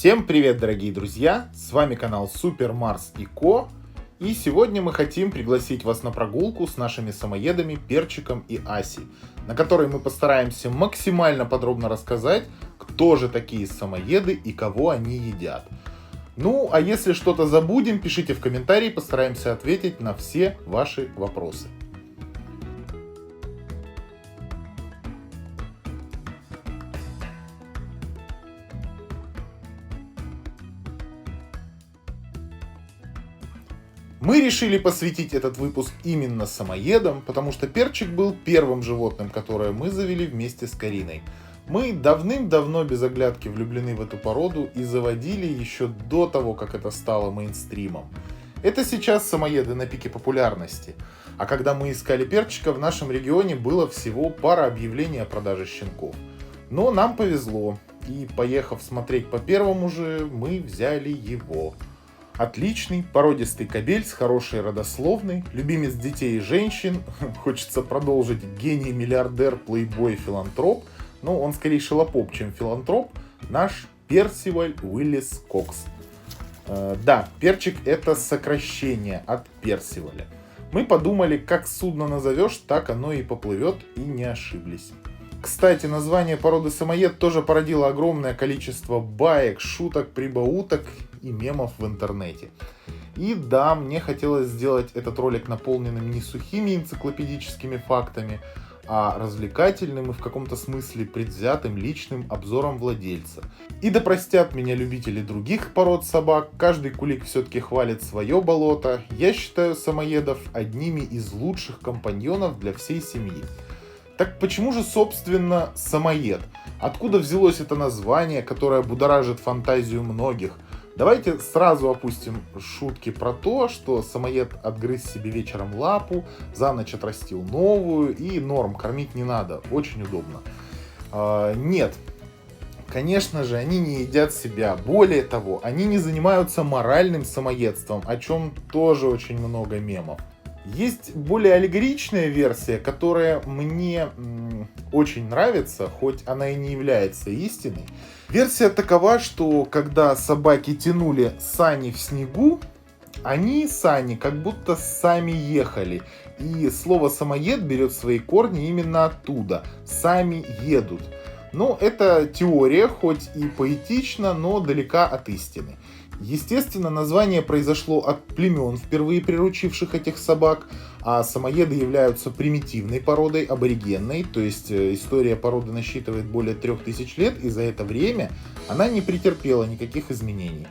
Всем привет, дорогие друзья! С вами канал Супер Марс и Ко. И сегодня мы хотим пригласить вас на прогулку с нашими самоедами Перчиком и Асей, на которой мы постараемся максимально подробно рассказать, кто же такие самоеды и кого они едят. Ну, а если что-то забудем, пишите в комментарии, постараемся ответить на все ваши вопросы. Мы решили посвятить этот выпуск именно самоедам, потому что Перчик был первым животным, которое мы завели вместе с Кариной. Мы давным-давно без оглядки влюблены в эту породу и заводили еще до того, как это стало мейнстримом. Это сейчас самоеды на пике популярности. А когда мы искали Перчика, в нашем регионе было всего пара объявлений о продаже щенков. Но нам повезло, и поехав смотреть по первому же, мы взяли его. Отличный, породистый кобель с хорошей родословной, любимец детей и женщин, хочется продолжить гений, миллиардер, плейбой, филантроп, но он скорее шелопоп, чем филантроп, наш Персиваль Уиллис Кокс. Да, Перчик это сокращение от Персиваля. Мы подумали, как судно назовешь, так оно и поплывет, и не ошиблись. Кстати, название породы самоед тоже породило огромное количество баек, шуток, прибауток и мемов в интернете. И да, мне хотелось сделать этот ролик наполненным не сухими энциклопедическими фактами, а развлекательным и в каком-то смысле предвзятым личным обзором владельца. И да простят меня любители других пород собак, каждый кулик все-таки хвалит свое болото. Я считаю самоедов одними из лучших компаньонов для всей семьи. Так почему же, собственно, самоед? Откуда взялось это название, которое будоражит фантазию многих? Давайте сразу опустим шутки про то, что самоед отгрыз себе вечером лапу, за ночь отрастил новую и норм, кормить не надо, очень удобно. Нет, конечно же, они не едят себя. Более того, они не занимаются моральным самоедством, о чем тоже очень много мемов. Есть более аллегоричная версия, которая мне очень нравится, хоть она и не является истиной. Версия такова, что когда собаки тянули сани в снегу, они, сани, как будто сами ехали. И слово «самоед» берет свои корни именно оттуда. Сами едут. Но эта теория, хоть и поэтична, но далека от истины. Естественно, название произошло от племен, впервые приручивших этих собак, а самоеды являются примитивной породой, аборигенной, то есть история породы насчитывает более 3000 лет, и за это время она не претерпела никаких изменений.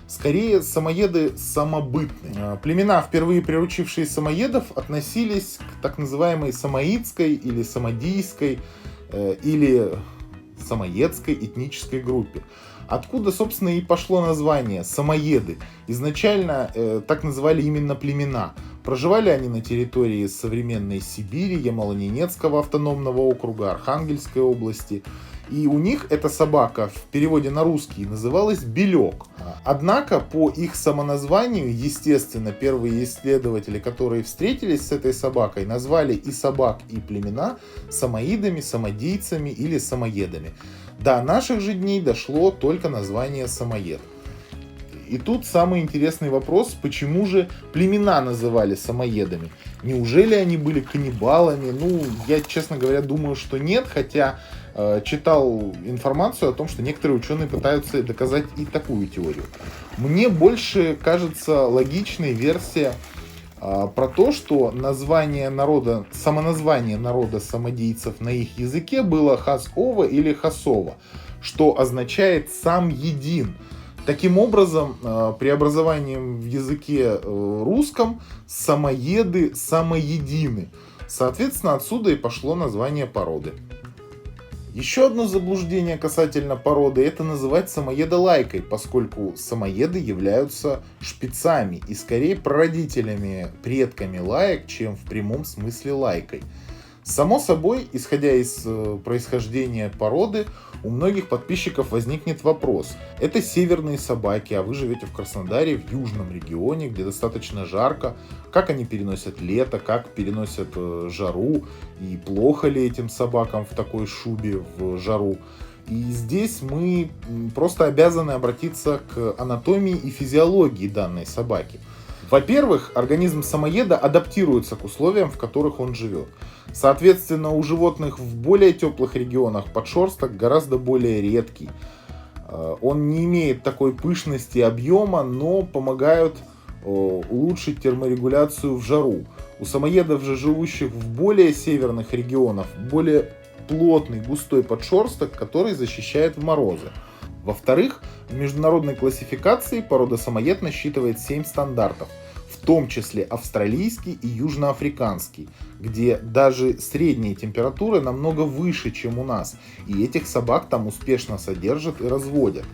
Скорее, самоеды самобытны. Племена, впервые приручившие самоедов, относились к так называемой самоидской или самодийской или самоедской этнической группе. Откуда, собственно, и пошло название самоеды. Изначально так называли именно племена. Проживали они на территории современной Сибири, Ямало-Ненецкого автономного округа, Архангельской области. И у них эта собака в переводе на русский называлась белек. Однако по их самоназванию, естественно, первые исследователи, которые встретились с этой собакой, назвали и собак, и племена самоидами, самодийцами или самоедами. До наших же дней дошло только название самоед. И тут самый интересный вопрос, почему же племена называли самоедами? Неужели они были каннибалами? Ну, я, честно говоря, думаю, что нет, хотя читал информацию о том, что некоторые ученые пытаются доказать и такую теорию. Мне больше кажется логичной версия про то, что самоназвание народа самодийцев на их языке было Хас-Ова или Хасова, что означает «сам един». Таким образом, преобразованием в языке русском самоеды самоедины. Соответственно, отсюда и пошло название породы. Еще одно заблуждение касательно породы – это называть самоеда лайкой, поскольку самоеды являются шпицами и скорее прародителями, предками лаек, чем в прямом смысле лайкой. Само собой, исходя из происхождения породы, у многих подписчиков возникнет вопрос. Это северные собаки, а вы живете в Краснодаре, в южном регионе, где достаточно жарко. Как они переносят лето, как переносят жару, и плохо ли этим собакам в такой шубе в жару? И здесь мы просто обязаны обратиться к анатомии и физиологии данной собаки. Во-первых, организм самоеда адаптируется к условиям, в которых он живет. Соответственно, у животных в более теплых регионах подшерсток гораздо более редкий. Он не имеет такой пышности и объема, но помогают улучшить терморегуляцию в жару. У самоедов же, живущих в более северных регионах, более плотный густой подшерсток, который защищает в морозы. Во-вторых, в международной классификации порода самоед насчитывает 7 стандартов, в том числе австралийский и южноафриканский, где даже средние температуры намного выше, чем у нас, и этих собак там успешно содержат и разводят.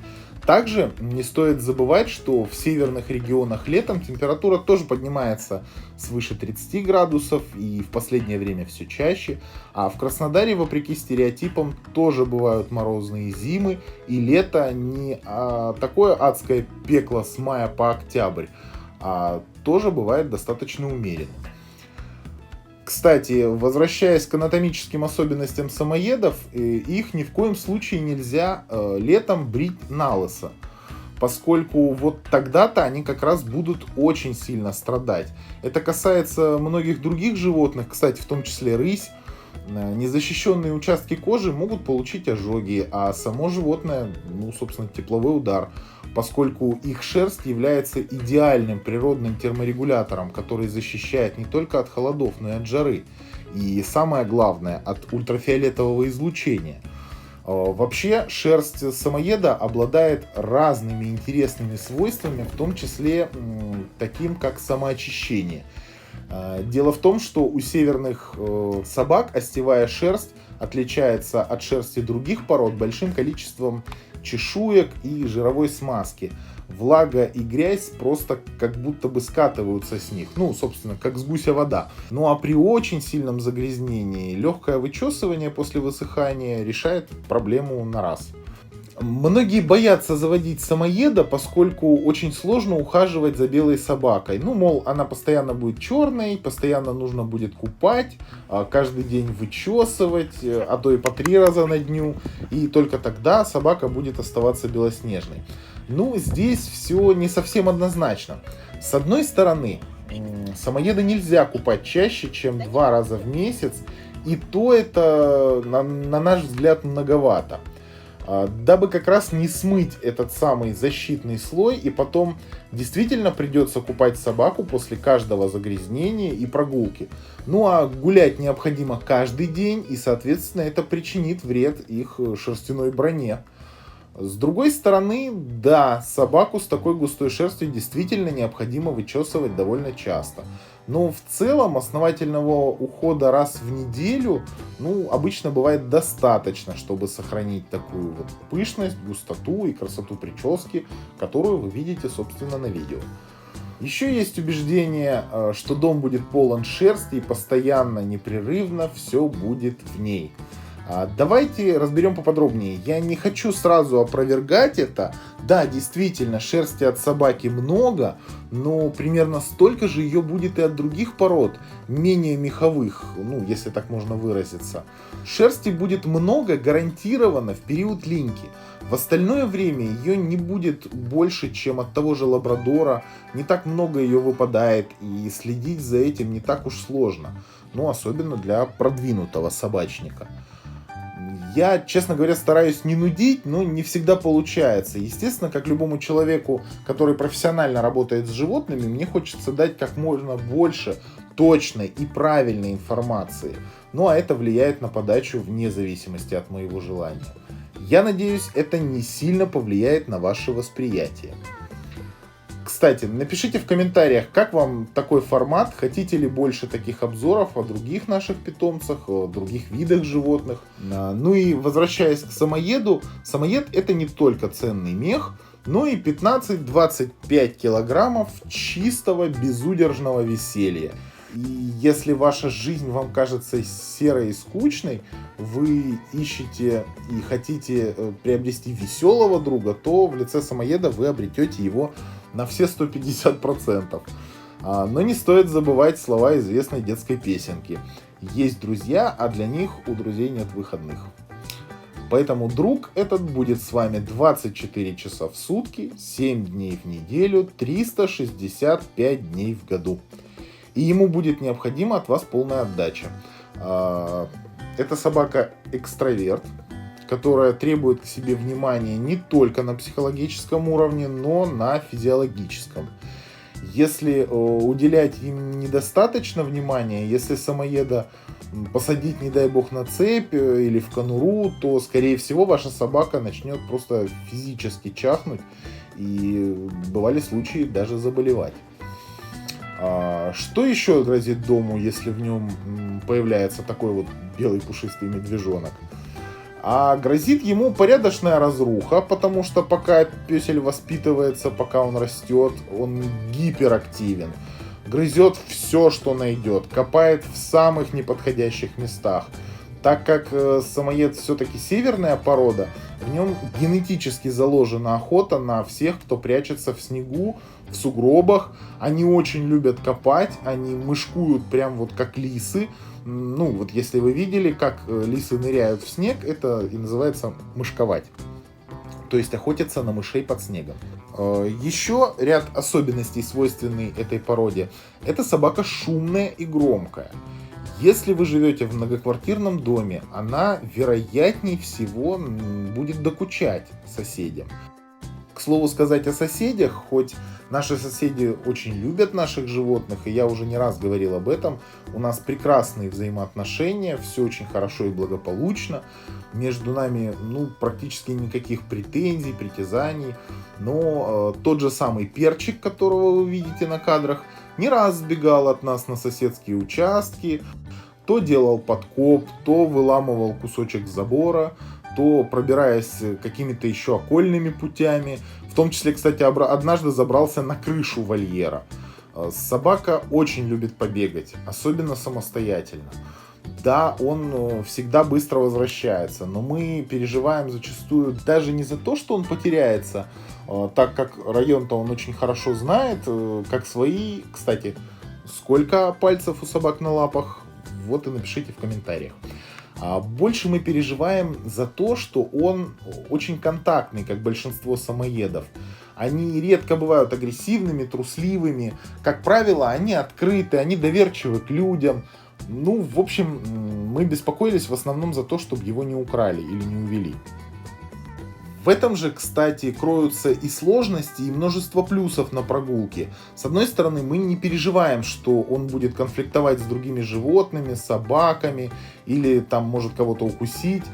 Также не стоит забывать, что в северных регионах летом температура тоже поднимается свыше 30 градусов и в последнее время все чаще, а в Краснодаре, вопреки стереотипам, тоже бывают морозные зимы, и лето не такое адское пекло с мая по октябрь, а тоже бывает достаточно умеренным. Кстати, возвращаясь к анатомическим особенностям самоедов, их ни в коем случае нельзя летом брить налысо, поскольку вот тогда-то они как раз будут очень сильно страдать. Это касается многих других животных, кстати, в том числе рысь. Незащищенные участки кожи могут получить ожоги, а само животное, собственно, тепловой удар, поскольку их шерсть является идеальным природным терморегулятором, который защищает не только от холодов, но и от жары. И самое главное, от ультрафиолетового излучения. Вообще, шерсть самоеда обладает разными интересными свойствами, в том числе таким, как самоочищение. Дело в том, что у северных собак остевая шерсть отличается от шерсти других пород большим количеством чешуек и жировой смазки. Влага и грязь просто как будто бы скатываются с них. Собственно, как с гуся вода. А при очень сильном загрязнении легкое вычесывание после высыхания решает проблему на раз. Многие боятся заводить самоеда, поскольку очень сложно ухаживать за белой собакой. Мол, она постоянно будет черной, постоянно нужно будет купать, каждый день вычесывать, а то и по 3 раза на дню. И только тогда собака будет оставаться белоснежной. Здесь все не совсем однозначно. С одной стороны, самоеда нельзя купать чаще, чем 2 раза в месяц. И то это, на наш взгляд, многовато. Дабы как раз не смыть этот самый защитный слой, и потом действительно придется купать собаку после каждого загрязнения и прогулки. А гулять необходимо каждый день, и, соответственно, это причинит вред их шерстяной броне. С другой стороны, да, собаку с такой густой шерстью действительно необходимо вычесывать довольно часто. Но в целом основательного ухода раз в неделю, обычно бывает достаточно, чтобы сохранить такую вот пышность, густоту и красоту прически, которую вы видите, собственно, на видео. Еще есть убеждение, что дом будет полон шерсти и постоянно, непрерывно все будет в ней. Давайте разберем поподробнее. Я не хочу сразу опровергать это. Да, действительно, шерсти от собаки много, но примерно столько же ее будет и от других пород, менее меховых, если так можно выразиться. Шерсти будет много гарантированно в период линьки. В остальное время ее не будет больше, чем от того же лабрадора, не так много ее выпадает, и следить за этим не так уж сложно, особенно для продвинутого собачника. Я, честно говоря, стараюсь не нудить, но не всегда получается. Естественно, как любому человеку, который профессионально работает с животными, мне хочется дать как можно больше точной и правильной информации. А это влияет на подачу вне зависимости от моего желания. Я надеюсь, это не сильно повлияет на ваше восприятие. Кстати, напишите в комментариях, как вам такой формат, хотите ли больше таких обзоров о других наших питомцах, о других видах животных. И возвращаясь к самоеду, самоед это не только ценный мех, но и 15-25 килограммов чистого безудержного веселья. И если ваша жизнь вам кажется серой и скучной, вы ищете и хотите приобрести веселого друга, то в лице самоеда вы обретете его на все 150%. Но не стоит забывать слова известной детской песенки. Есть друзья, а для них у друзей нет выходных. Поэтому друг этот будет с вами 24 часа в сутки, 7 дней в неделю, 365 дней в году. И ему будет необходима от вас полная отдача. Это собака экстраверт, которая требует к себе внимания не только на психологическом уровне, но на физиологическом. Если уделять им недостаточно внимания, если самоеда посадить, не дай бог, на цепь или в конуру, то, скорее всего, ваша собака начнет просто физически чахнуть и бывали случаи даже заболевать. Что еще грозит дому, если в нем появляется такой вот белый пушистый медвежонок? А грозит ему порядочная разруха, потому что пока пёсель воспитывается, пока он растет, он гиперактивен. Грызет все, что найдет, копает в самых неподходящих местах. Так как самоед все-таки северная порода, в нем генетически заложена охота на всех, кто прячется в снегу, в сугробах. Они очень любят копать, они мышкуют прям вот как лисы. Ну, вот если вы видели, как лисы ныряют в снег, это и называется мышковать. То есть охотятся на мышей под снегом. Еще ряд особенностей, свойственных этой породе. Это собака шумная и громкая. Если вы живете в многоквартирном доме, она вероятнее всего будет докучать соседям. К слову сказать о соседях, хоть наши соседи очень любят наших животных, и я уже не раз говорил об этом, у нас прекрасные взаимоотношения, все очень хорошо и благополучно, между нами практически никаких претензий, притязаний, но тот же самый Перчик, которого вы видите на кадрах, не раз сбегал от нас на соседские участки, то делал подкоп, то выламывал кусочек забора, то пробираясь какими-то еще окольными путями. В том числе, кстати, однажды забрался на крышу вольера. Собака очень любит побегать, особенно самостоятельно. Да, он всегда быстро возвращается, но мы переживаем зачастую даже не за то, что он потеряется, так как район-то он очень хорошо знает, как свои. Кстати, сколько пальцев у собак на лапах? Вот и напишите в комментариях. Больше мы переживаем за то, что он очень контактный, как большинство самоедов. Они редко бывают агрессивными, трусливыми. Как правило, они открыты, они доверчивы к людям. В общем, мы беспокоились в основном за то, чтобы его не украли или не увели. В этом же, кстати, кроются и сложности, и множество плюсов на прогулке. С одной стороны, мы не переживаем, что он будет конфликтовать с другими животными, собаками, или там может кого-то укусить.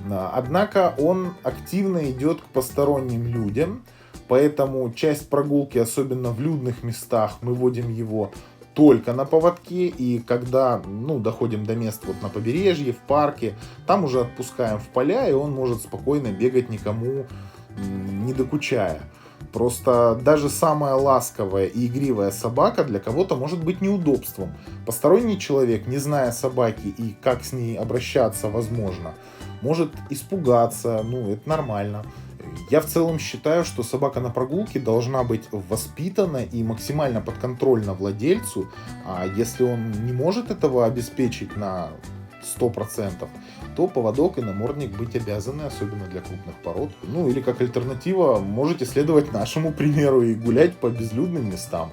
Однако он активно идет к посторонним людям, поэтому часть прогулки, особенно в людных местах, мы водим его только на поводке, и когда доходим до мест вот на побережье, в парке, там уже отпускаем в поля, и он может спокойно бегать, никому не докучая. Просто даже самая ласковая и игривая собака для кого-то может быть неудобством. Посторонний человек, не зная собаки и как с ней обращаться возможно, может испугаться, это нормально. Я в целом считаю, что собака на прогулке должна быть воспитана и максимально подконтрольна владельцу, а если он не может этого обеспечить на 100%, то поводок и намордник быть обязаны, особенно для крупных пород. Или как альтернатива, можете следовать нашему примеру и гулять по безлюдным местам.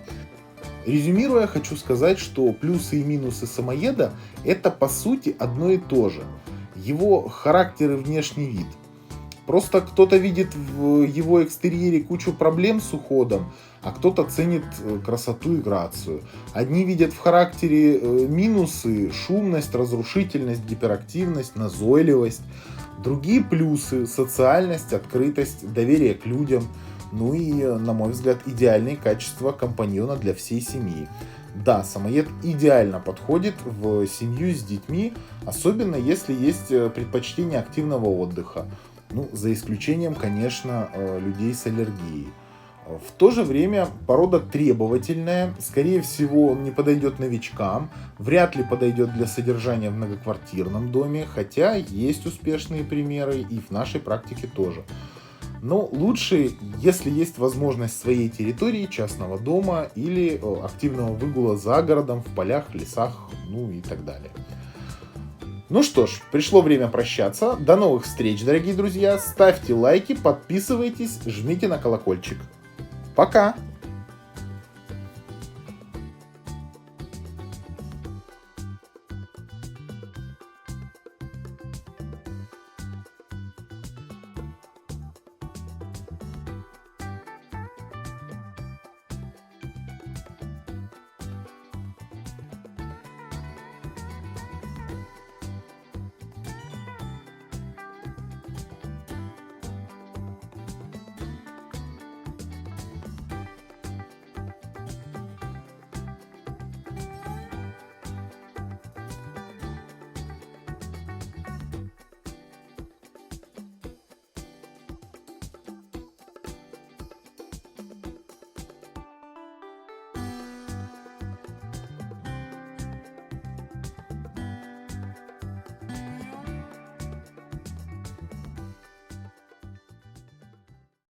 Резюмируя, хочу сказать, что плюсы и минусы самоеда – это по сути одно и то же. Его характер и внешний вид. Просто кто-то видит в его экстерьере кучу проблем с уходом, а кто-то ценит красоту и грацию. Одни видят в характере минусы: шумность, разрушительность, гиперактивность, назойливость. Другие плюсы: социальность, открытость, доверие к людям. И, на мой взгляд, идеальные качества компаньона для всей семьи. Да, самоед идеально подходит в семью с детьми, особенно если есть предпочтение активного отдыха. За исключением, конечно, людей с аллергией. В то же время порода требовательная, скорее всего, он не подойдет новичкам, вряд ли подойдет для содержания в многоквартирном доме, хотя есть успешные примеры и в нашей практике тоже. Но лучше, если есть возможность своей территории, частного дома или активного выгула за городом, в полях, лесах, и так далее. Ну что ж, пришло время прощаться. До новых встреч, дорогие друзья. Ставьте лайки, подписывайтесь, жмите на колокольчик. Пока!